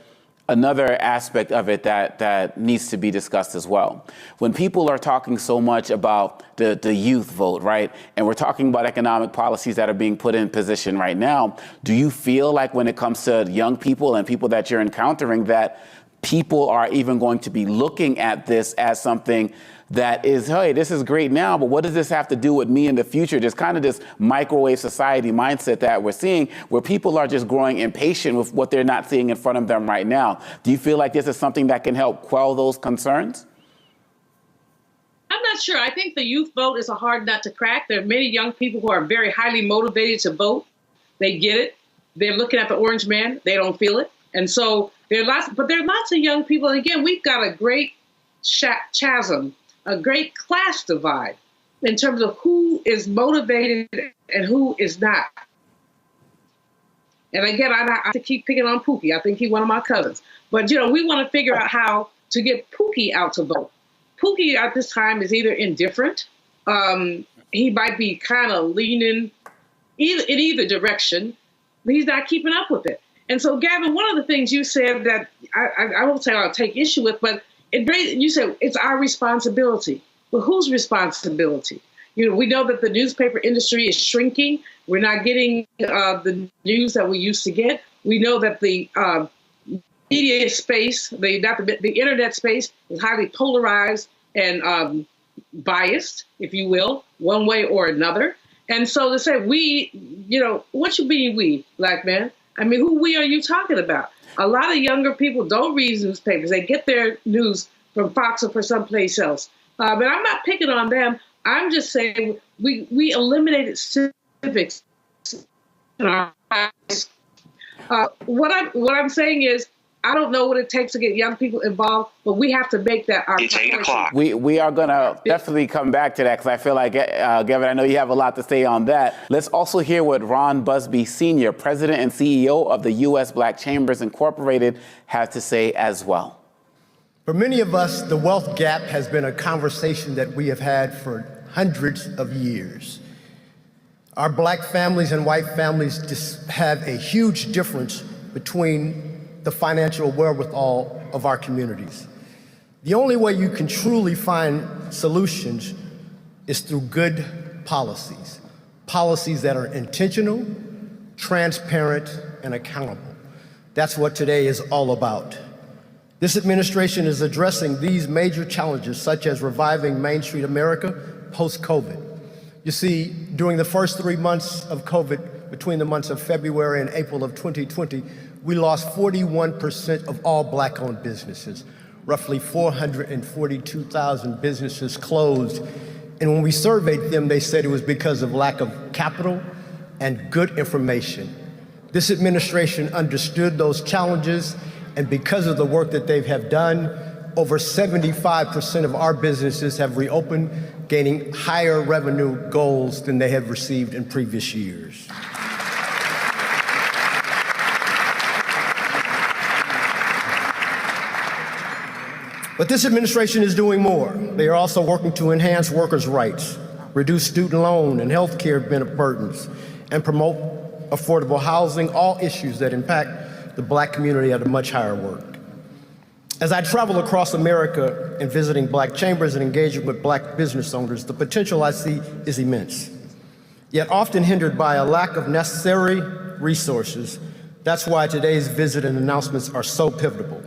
another aspect of it that needs to be discussed as well. When people are talking so much about the youth vote, right, and we're talking about economic policies that are being put in position right now, do you feel like when it comes to young people and people that you're encountering that people are even going to be looking at this as something that is, hey, this is great now, but what does this have to do with me in the future? There's kind of this microwave society mindset that we're seeing where people are just growing impatient with what they're not seeing in front of them right now. Do you feel like this is something that can help quell those concerns? I'm not sure. I think the youth vote is a hard nut to crack. There are many young people who are very highly motivated to vote. They get it. They're looking at the orange man. They don't feel it. And so there are lots of young people. And again, we've got a great chasm, a great class divide in terms of who is motivated and who is not. And again, I have to keep picking on Pookie. I think he's one of my cousins. But, we want to figure out how to get Pookie out to vote. Pookie at this time is either indifferent. He might be kind of leaning in either direction, but he's not keeping up with it. And so, Gavin, one of the things you said that I won't say I'll take issue with, but you said it's our responsibility. Well, whose responsibility? We know that the newspaper industry is shrinking. We're not getting the news that we used to get. We know that the media space, the internet space, is highly polarized and biased, if you will, one way or another. And so to say we, what you mean we, black man? I mean, who we are you talking about? A lot of younger people don't read newspapers. They get their news from Fox or from someplace else. But I'm not picking on them. I'm just saying we eliminated civics in our lives. What I'm saying is, I don't know what it takes to get young people involved, but we have to make that our It's 8 o'clock. We are going to definitely come back to that because I feel like, Gavin, I know you have a lot to say on that. Let's also hear what Ron Busby Sr., President and CEO of the U.S. Black Chambers Incorporated, has to say as well. For many of us, the wealth gap has been a conversation that we have had for hundreds of years. Our black families and white families just have a huge difference between the financial wherewithal of our communities. The only way you can truly find solutions is through good policies. Policies that are intentional, transparent, and accountable. That's what today is all about. This administration is addressing these major challenges, such as reviving Main Street America post-COVID. You see, during the first 3 months of COVID, between the months of February and April of 2020, we lost 41% of all black-owned businesses. Roughly 442,000 businesses closed. And when we surveyed them, they said it was because of lack of capital and good information. This administration understood those challenges, and because of the work that they have done, over 75% of our businesses have reopened, gaining higher revenue goals than they have received in previous years. But this administration is doing more. They are also working to enhance workers' rights, reduce student loan and health care burdens, and promote affordable housing, all issues that impact the Black community at a much higher work. As I travel across America and visiting Black chambers and engaging with Black business owners, the potential I see is immense, yet often hindered by a lack of necessary resources. That's why today's visit and announcements are so pivotal.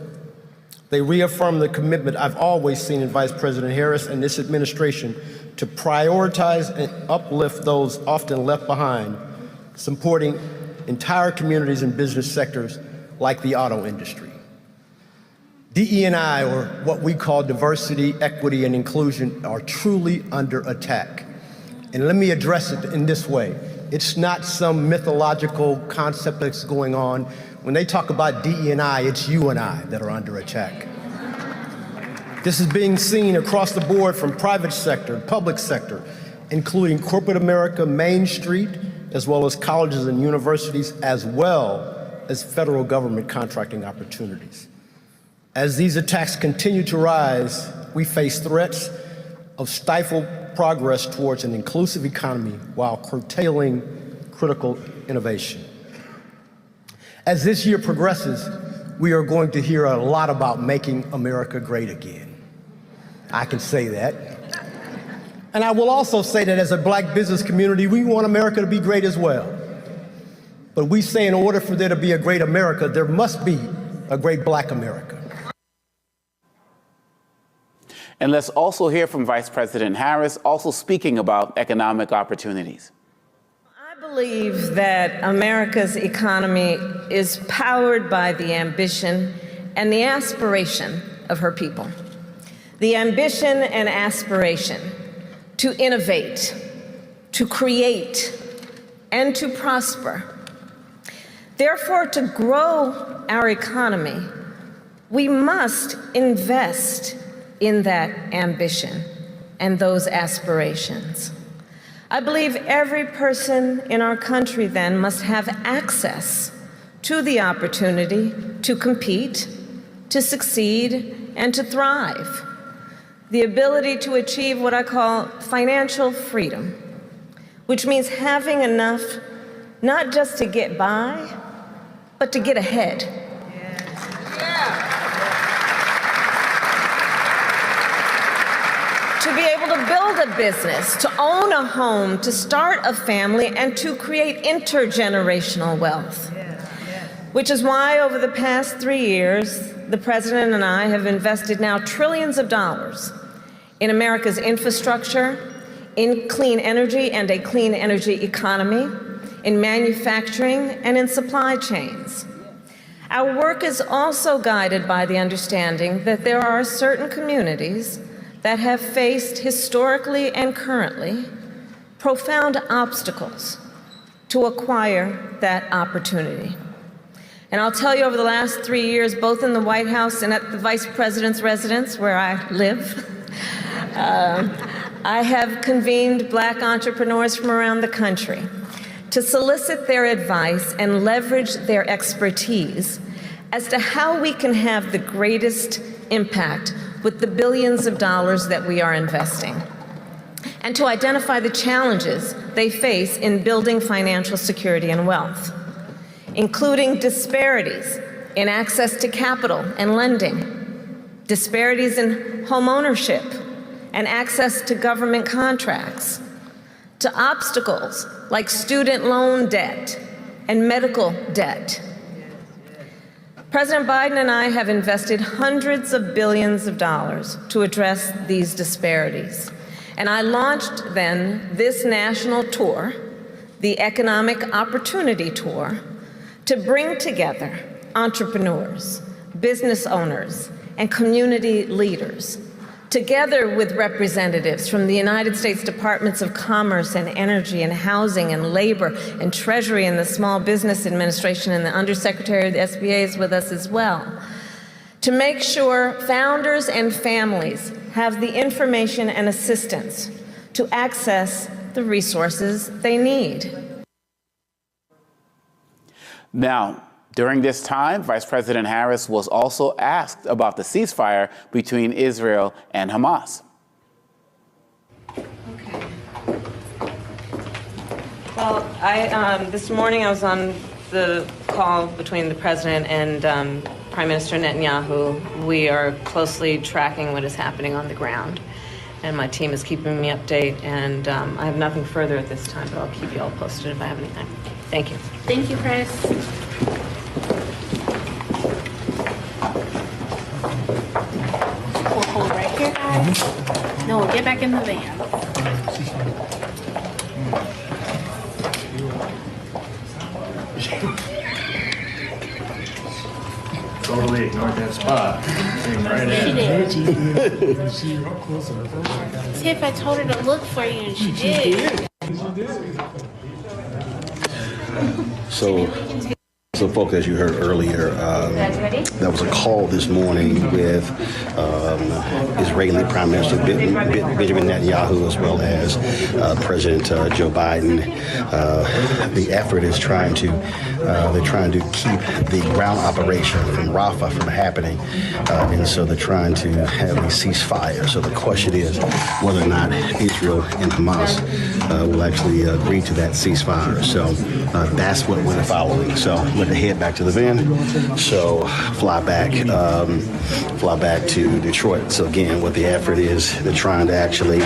They reaffirm the commitment I've always seen in Vice President Harris and this administration to prioritize and uplift those often left behind, supporting entire communities and business sectors like the auto industry. DE&I, or what we call diversity, equity, and inclusion, are truly under attack. And let me address it in this way. It's not some mythological concept that's going on. When they talk about DE&I, it's you and I that are under attack. This is being seen across the board from private sector, public sector, including corporate America, Main Street, as well as colleges and universities, as well as federal government contracting opportunities. As these attacks continue to rise, we face threats of stifled progress towards an inclusive economy while curtailing critical innovation. As this year progresses, we are going to hear a lot about making America great again. I can say that. And I will also say that as a Black business community, we want America to be great as well. But we say in order for there to be a great America, there must be a great Black America. And let's also hear from Vice President Harris, also speaking about economic opportunities. I believe that America's economy is powered by the ambition and the aspiration of her people. The ambition and aspiration to innovate, to create, and to prosper. Therefore, to grow our economy, we must invest in that ambition and those aspirations. I believe every person in our country then must have access to the opportunity to compete, to succeed, and to thrive. The ability to achieve what I call financial freedom, which means having enough not just to get by, but to get ahead. To be able to build a business, to own a home, to start a family, and to create intergenerational wealth. Which is why over the past 3 years, the President and I have invested now trillions of dollars in America's infrastructure, in clean energy and a clean energy economy, in manufacturing, and in supply chains. Our work is also guided by the understanding that there are certain communities that have faced historically and currently profound obstacles to acquire that opportunity. And I'll tell you, over the last 3 years, both in the White House and at the Vice President's residence, where I live, I have convened Black entrepreneurs from around the country to solicit their advice and leverage their expertise as to how we can have the greatest impact with the billions of dollars that we are investing, and to identify the challenges they face in building financial security and wealth, including disparities in access to capital and lending, disparities in home ownership and access to government contracts, to obstacles like student loan debt and medical debt. President Biden and I have invested hundreds of billions of dollars to address these disparities. And I launched then this national tour, the Economic Opportunity Tour, to bring together entrepreneurs, business owners, and community leaders, together with representatives from the United States Departments of Commerce and Energy and Housing and Labor and Treasury and the Small Business Administration, and the Undersecretary of the SBA is with us as well, to make sure founders and families have the information and assistance to access the resources they need. Now, During this time, Vice President Harris was also asked about the ceasefire between Israel and Hamas. Well, this morning I was on the call between the president and Prime Minister Netanyahu. We are closely tracking what is happening on the ground, and my team is keeping me updated, and I have nothing further at this time, but I'll keep you all posted if I have anything. Thank you. Thank you, Chris. We'll hold right here, guys. No, we'll get back in the van. Totally ignored that spot. She did. Tiff, I told her to look for you, and she did. So folks, as you heard earlier, there was a call this morning with Israeli Prime Minister Benjamin Netanyahu as well as President Joe Biden. The effort is trying to keep the ground operation from Rafah from happening, and so they're trying to have a ceasefire. So the question is whether or not Israel and Hamas will actually agree to that ceasefire. So that's what we're following. So we're to head back to the van. So fly back to Detroit. So again, what the effort is, they're trying to actually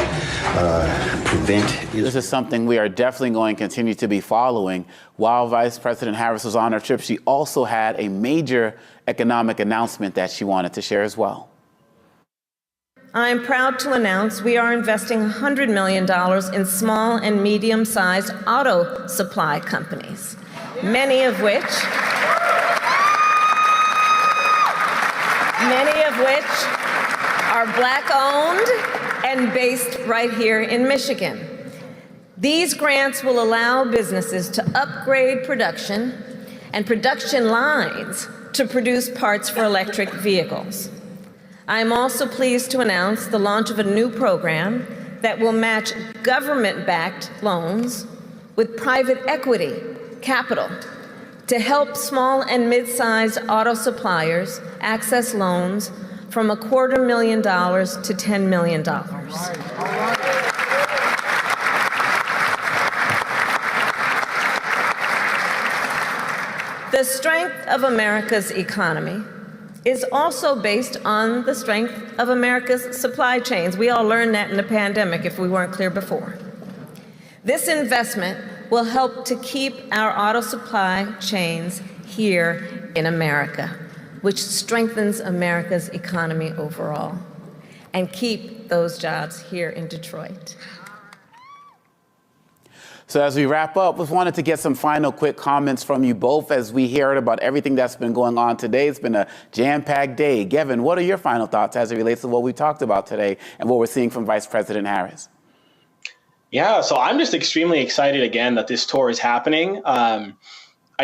prevent. This is something we are definitely going to continue to be following. While Vice President Harris was on her trip, she also had a major economic announcement that she wanted to share as well. I am proud to announce we are investing $100 million in small and medium-sized auto supply companies, many of which are Black-owned and based right here in Michigan. These grants will allow businesses to upgrade production and production lines to produce parts for electric vehicles. I am also pleased to announce the launch of a new program that will match government-backed loans with private equity capital to help small and mid-sized auto suppliers access loans from $250,000 to $10 million. The strength of America's economy is also based on the strength of America's supply chains. We all learned that in the pandemic if we weren't clear before. This investment will help to keep our auto supply chains here in America, which strengthens America's economy overall, and keep those jobs here in Detroit. So as we wrap up, we wanted to get some final quick comments from you both as we heard about everything that's been going on today. It's been a jam-packed day. Gavin, what are your final thoughts as it relates to what we talked about today and what we're seeing from Vice President Harris? Yeah, so I'm just extremely excited again that this tour is happening. I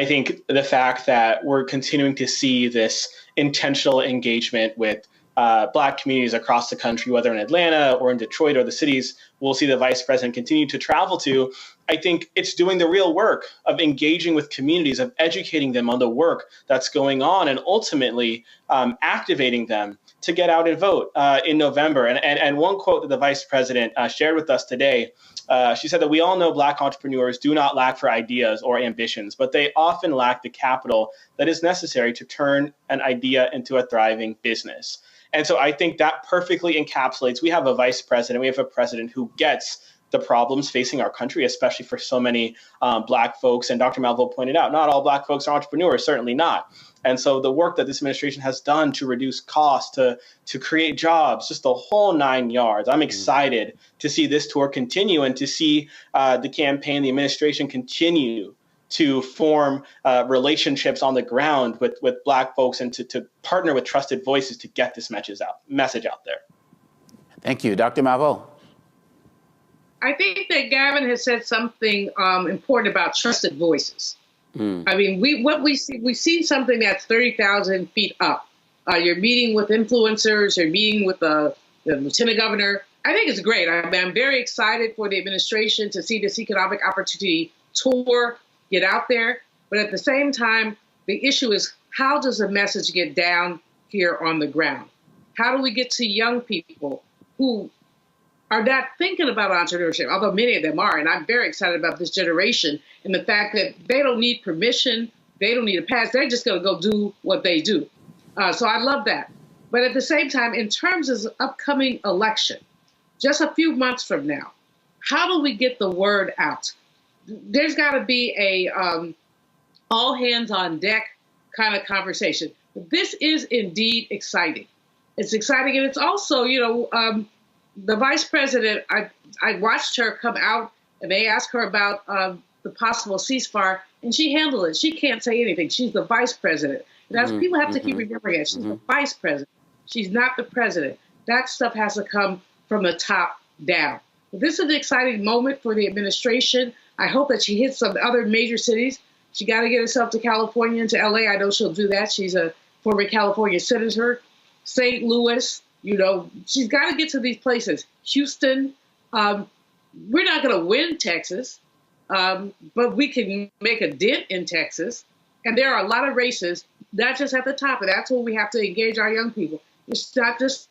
think the fact that we're continuing to see this intentional engagement with Black communities across the country, whether in Atlanta or in Detroit or the cities we'll see the vice president continue to travel to, I think it's doing the real work of engaging with communities, of educating them on the work that's going on, and ultimately activating them to get out and vote in November. And one quote that the vice president shared with us today, she said that we all know Black entrepreneurs do not lack for ideas or ambitions, but they often lack the capital that is necessary to turn an idea into a thriving business. And so I think that perfectly encapsulates, we have a vice president, we have a president who gets the problems facing our country, especially for so many Black folks. And Dr. Malvo pointed out, not all Black folks are entrepreneurs, certainly not. And so the work that this administration has done to reduce costs, to create jobs, just the whole 9 yards. I'm excited to see this tour continue and to see the campaign, the administration continue to form relationships on the ground with Black folks and to partner with trusted voices to get this message out there. Thank you. Dr. Malvo. I think that Gavin has said something important about trusted voices. I mean, we've seen something that's 30,000 feet up. You're meeting with influencers, you're meeting with the lieutenant governor. I think it's great. I'm very excited for the administration to see this economic opportunity tour get out there. But at the same time, The issue is, how does the message get down here on the ground? How do we get to young people who are not thinking about entrepreneurship, although many of them are, and I'm very excited about this generation and the fact that they don't need permission, they don't need a pass, they're just going to go do what they do. So I love that. But at the same time, in terms of the upcoming election, just a few months from now, how do we get the word out? There's got to be a all hands on deck kind of conversation. This is indeed exciting. It's exciting, and it's also, the vice president, I watched her come out, and they asked her about the possible ceasefire, and she handled it. She can't say anything. She's the vice president. And that's, people have to keep remembering that. She's the vice president. She's not the president. That stuff has to come from the top down. But this is an exciting moment for the administration. I hope that she hits some other major cities. She got to get herself to California and to LA. I know she'll do that. She's a former California senator. St. Louis, she's got to get to these places. Houston, we're not going to win Texas, but we can make a dent in Texas. And there are a lot of races, not just at the top, and that's where we have to engage our young people. It's not just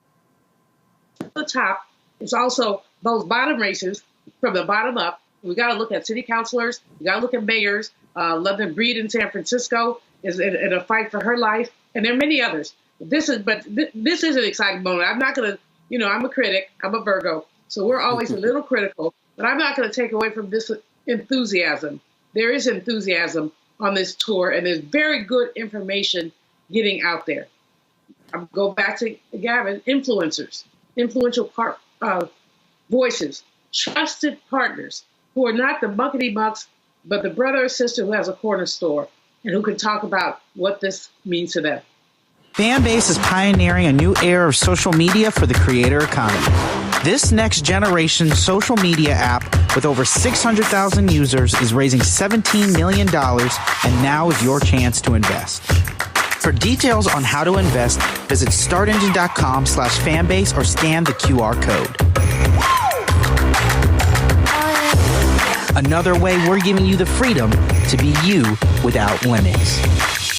at the top, it's also those bottom races from the bottom up. We got to look at city councilors, we got to look at mayors. London Breed in San Francisco is in a fight for her life, and there are many others. This is an exciting moment. I'm not going to, I'm a critic, I'm a Virgo, so we're always a little critical, but I'm not going to take away from this enthusiasm. There is enthusiasm on this tour, and there's very good information getting out there. I'll go back to Gavin, influencers, influential voices, trusted partners who are not the muckety-mucks, but the brother or sister who has a corner store and who can talk about what this means to them. Fanbase is pioneering a new era of social media for the creator economy. This next generation social media app with over 600,000 users is raising $17 million, and now is your chance to invest. For details on how to invest, visit startengine.com/fanbase or scan the QR code. Another way we're giving you the freedom to be you without limits.